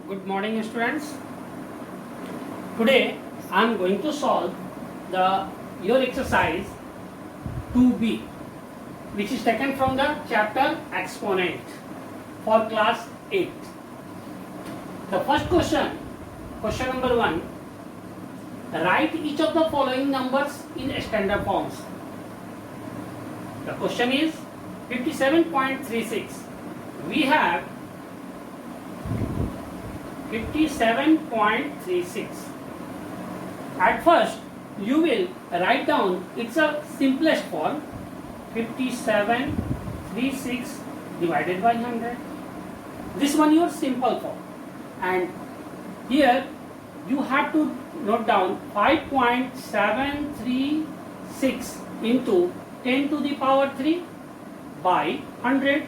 Good morning, students. Today I am going to solve your exercise 2B, which is taken from the chapter Exponent for class 8. The first question number 1, write each of the following numbers in standard forms. The question is 57.36. We have 57.36. At first, you will write down its simplest form, 57.36 divided by 100. This one your simple form, and here you have to note down 5.736 into 10 to the power 3 by 100.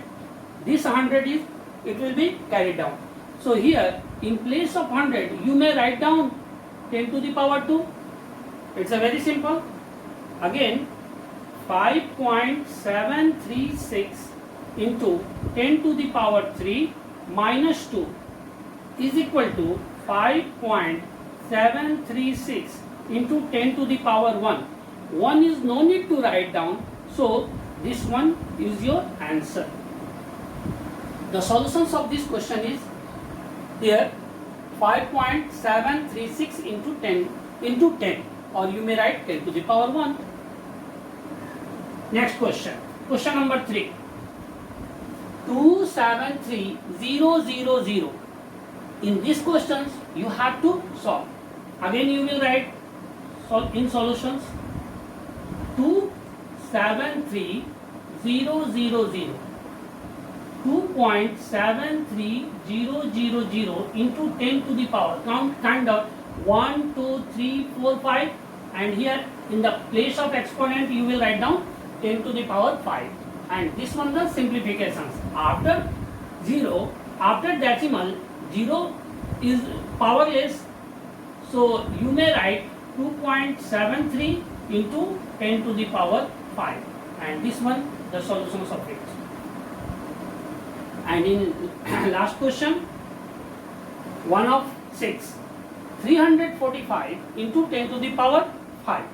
This 100 is, it will be carried down. So here in place of 100 you may write down 10 to the power 2. It's a very simple. Again 5.736 into 10 to the power 3 minus 2 is equal to 5.736 into 10 to the power 1. 1 is no need to write down, so this one is your answer. The solutions of this question is here 5.736 into 10 or you may write 10 to the power 1. Next question number 3, 273000. In these questions you have to solve. Again you will write in solutions 273000. 2.73000 into 10 to the power, kind of 1, 2, 3, 4, 5, and here in the place of exponent you will write down 10 to the power 5, and this one the simplifications. After decimal, 0 is powerless, so you may write 2.73 into 10 to the power 5, and this one the solutions of it. And in last question, 1 of 6, 345 into 10 to the power 5.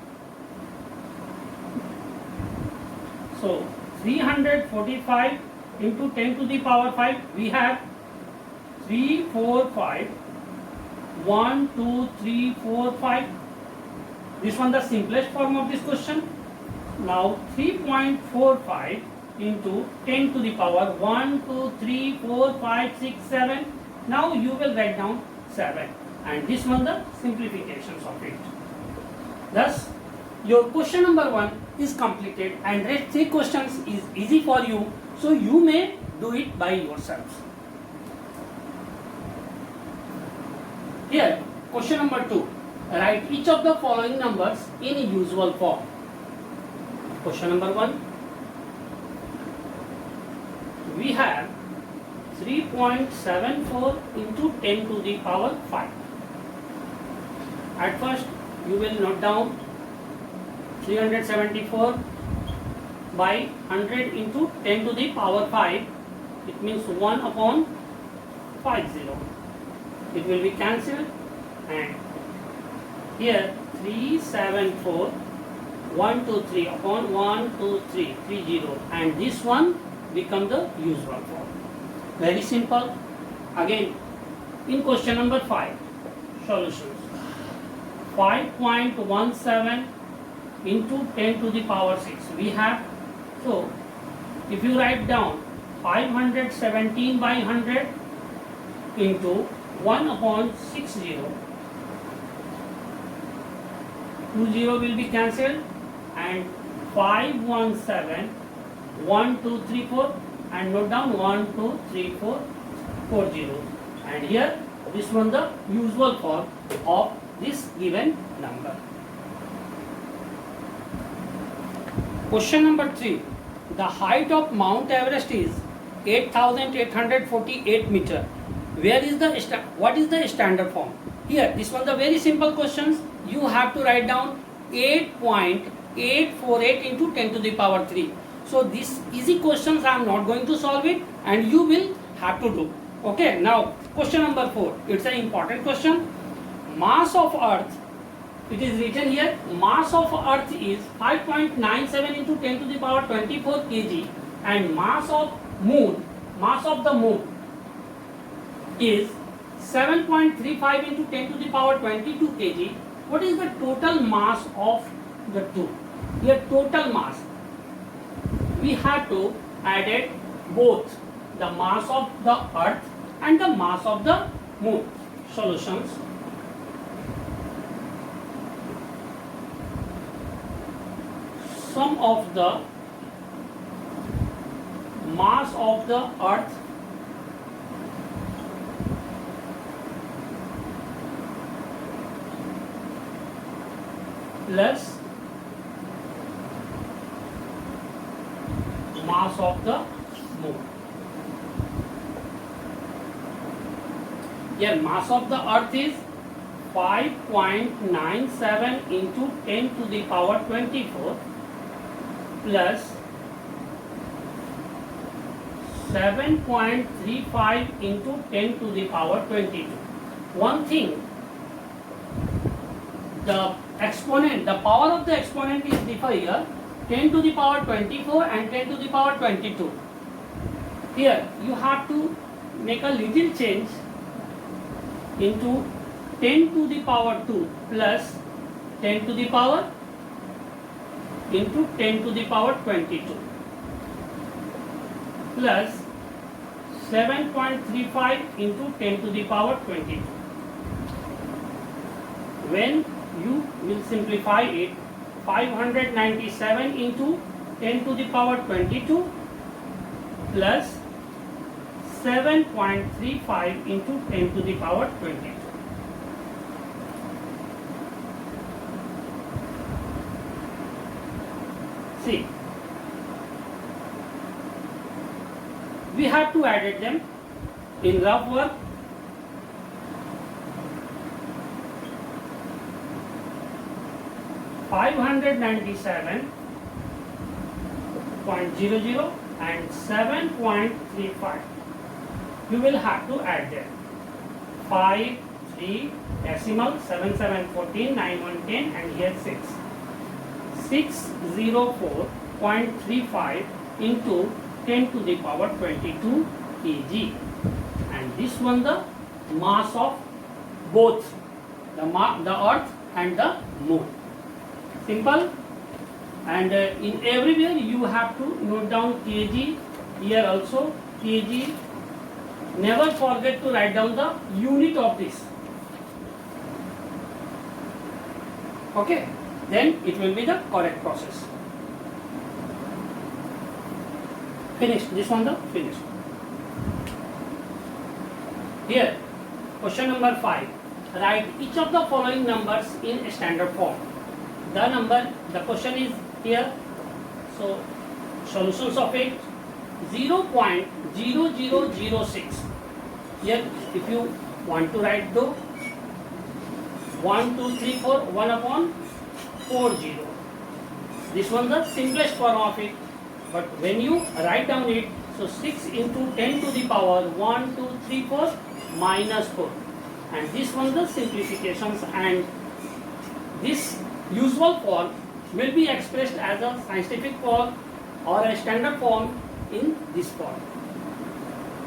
So 345 into 10 to the power 5, we have 3, 4, 5, 1, 2, 3, 4, 5. This one the simplest form of this question. Now 3.45 into 10 to the power 1, 2, 3, 4, 5, 6, 7. Now you will write down 7, and this one the simplifications of it. Thus your question number 1 is completed, and rest 3 questions is easy for you, so you may do it by yourselves. Here question number 2, write each of the following numbers in usual form. Question number 1, we have 3.74 into 10 to the power 5. At first you will note down 374 by 100 into 10 to the power 5. It means 1 upon 50. It will be cancelled, and here 374 1, 2, 3 upon 1, 2, 3, 30, and this one become the usual form. Very simple. Again in question number 5, solutions. 5.17 into 10 to the power 6 we have. So if you write down 517 by 100 into 1 upon 60, 20 will be cancelled, and 517 1, 2, 3, 4, and note down 1, 2, 3, 4, 40, and here this one the usual form of this given number. Question number 3, the height of Mount Everest is 8,848 meter. What is the standard form? Here this one the very simple questions. You have to write down 8.848 into 10 to the power 3. So these easy questions I am not going to solve it, and you will have to do. Okay, now question number 4. It's an important question. Mass of Earth, it is written here, mass of Earth is 5.97 into 10 to the power 24 kg, and mass of the moon is 7.35 into 10 to the power 22 kg. What is the total mass of the two? Here total mass, we have to add both the mass of the Earth and the mass of the moon. Solutions. Sum of the mass of the Earth plus mass of the moon. Here mass of the Earth is 5.97 into 10 to the power 24 plus 7.35 into 10 to the power 22. One thing, the exponent, the power of the exponent is differ here, 10 to the power 24 and 10 to the power 22. Here you have to make a little change into 10 to the power 2 plus 10 to the power into 10 to the power 22 plus 7.35 into 10 to the power 22. When you will simplify it, 597 into 10 to the power 22 plus 7.35 into 10 to the power 22. See, we have to add them in rough work. $597.00 and 7.35. You will have to add them. 5, 3, decimal, 7, 7, 14, 9, 1, 10, and here 6. 604.35 into 10 to the power 22 kg. And this one the mass of both the Earth and the Moon. Simple. And in everywhere you have to note down kg. Here also kg. Never forget to write down the unit of this. Okay, then it will be the correct process. Finished. This one the finished. Here, question number 5. Write each of the following numbers in standard form. The question is here. So, solutions of it, 0.0006. Here, if you want to write the 1, 2, 3, 4, 1 upon 40. This one the simplest form of it. But when you write down it, so 6 into 10 to the power 1, 2, 3, 4 minus 4. And this one the simplifications, and this usual form will be expressed as a scientific form or a standard form in this form.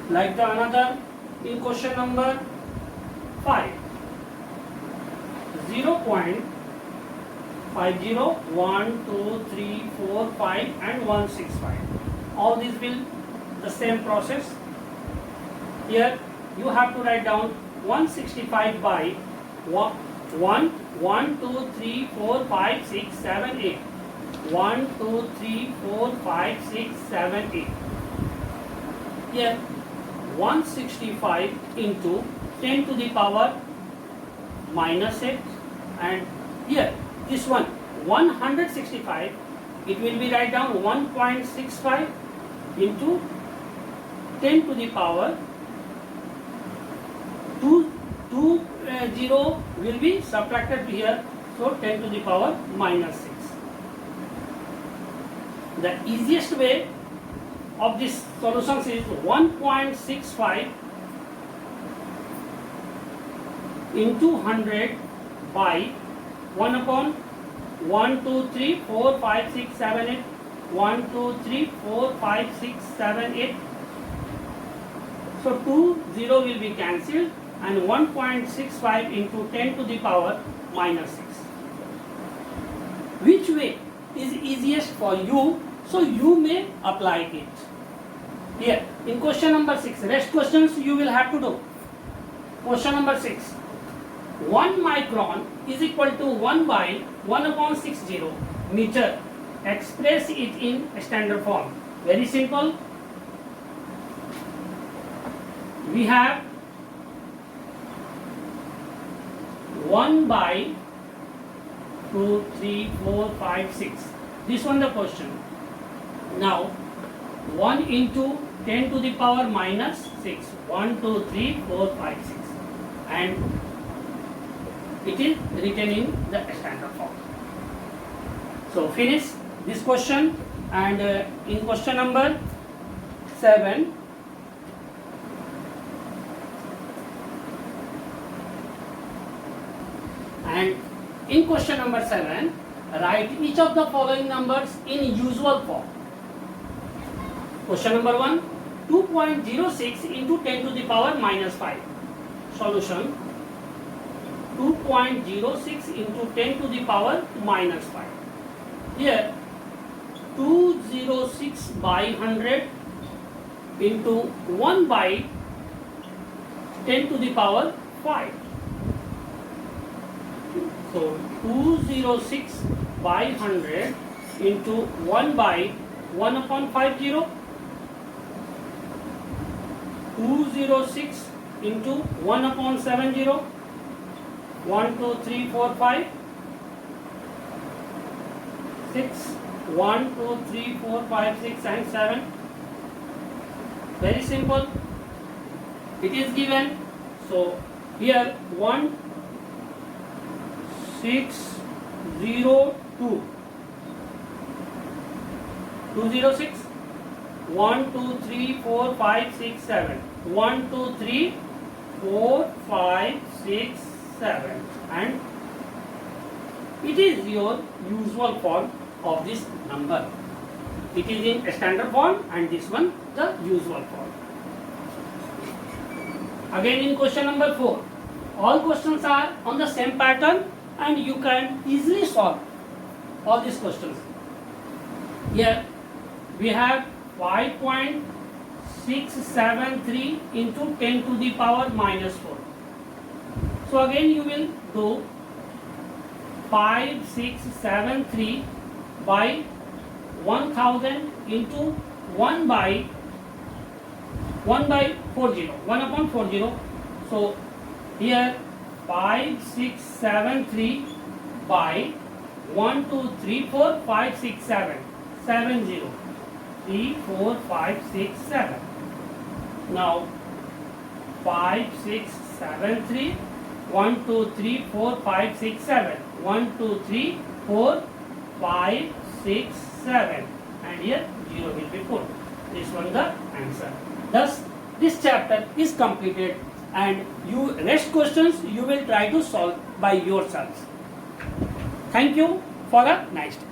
Like the another in question number 5. 0.50, 1, 2, 3, 4, 5 and 165. All these will the same process. Here you have to write down 165 by 1, 2, 3, 4, 5, 6, 7, 8. 1, 2, 3, 4, 5, 6, 7, 8. Here 165 into 10 to the power minus 8, and here this one 165, it will be write down 1.65 into 10 to the power 0 will be subtracted here, so 10 to the power minus 6. The easiest way of this solutions is 1.65 into 100 by 1 upon 1, 2, 3, 4, 5, 6, 7, 8. 1, 2, 3, 4, 5, 6, 7, 8. So 2 0 will be cancelled and 1.65 into 10 to the power minus 6. Which way is easiest for you? So you may apply it. Here in question number 6, rest questions you will have to do. Question number 6. 1 micron is equal to 1 by 1 upon 60 meter. Express it in standard form. Very simple. We have 1 by 2, 3, 4, 5, 6. This one the question. Now 1 into 10 to the power minus 6. 1, 2, 3, 4, 5, 6. And it is written in the standard form. So finish this question, and in question number 7, in question number 7, write each of the following numbers in usual form. Question number 1, 2.06 into 10 to the power minus 5. Solution: 2.06 into 10 to the power minus 5. Here 206 by 100 into 1 by 10 to the power 5. So 206 by 100 into 1 by 1 upon 50. 206 into 1 upon 70. 1, 2, 3, 4, 5, 6, 1, 2, 3, 4, 5, 6 and 7. Very simple. It is given. So here 1, 6, 0, 2. 206. 1, 2, 3, 4, 5, 6, 7. 1, 2, 3, 4, 5, 6, 7, and it is your usual form of this number. It is in standard form and this one the usual form. Again in question number 4, all questions are on the same pattern and you can easily solve all these questions. Here we have 5.673 into 10 to the power minus 4. So again you will do 5673 by 1000 into 1 by 40, 1 upon 40. So here 5673 by 1, 2, 3, 4, 5, 6, 7, 70, 3, 4, 5, 6, 7. Now 5673, 1, 2, 3, 4, 5, 6, 7. 1, 2, 3, 4, 5, 6, 7. And here 0 will be put. This one the answer. Thus this chapter is completed and you rest questions you will try to solve by yourselves. Thank you for a nice day.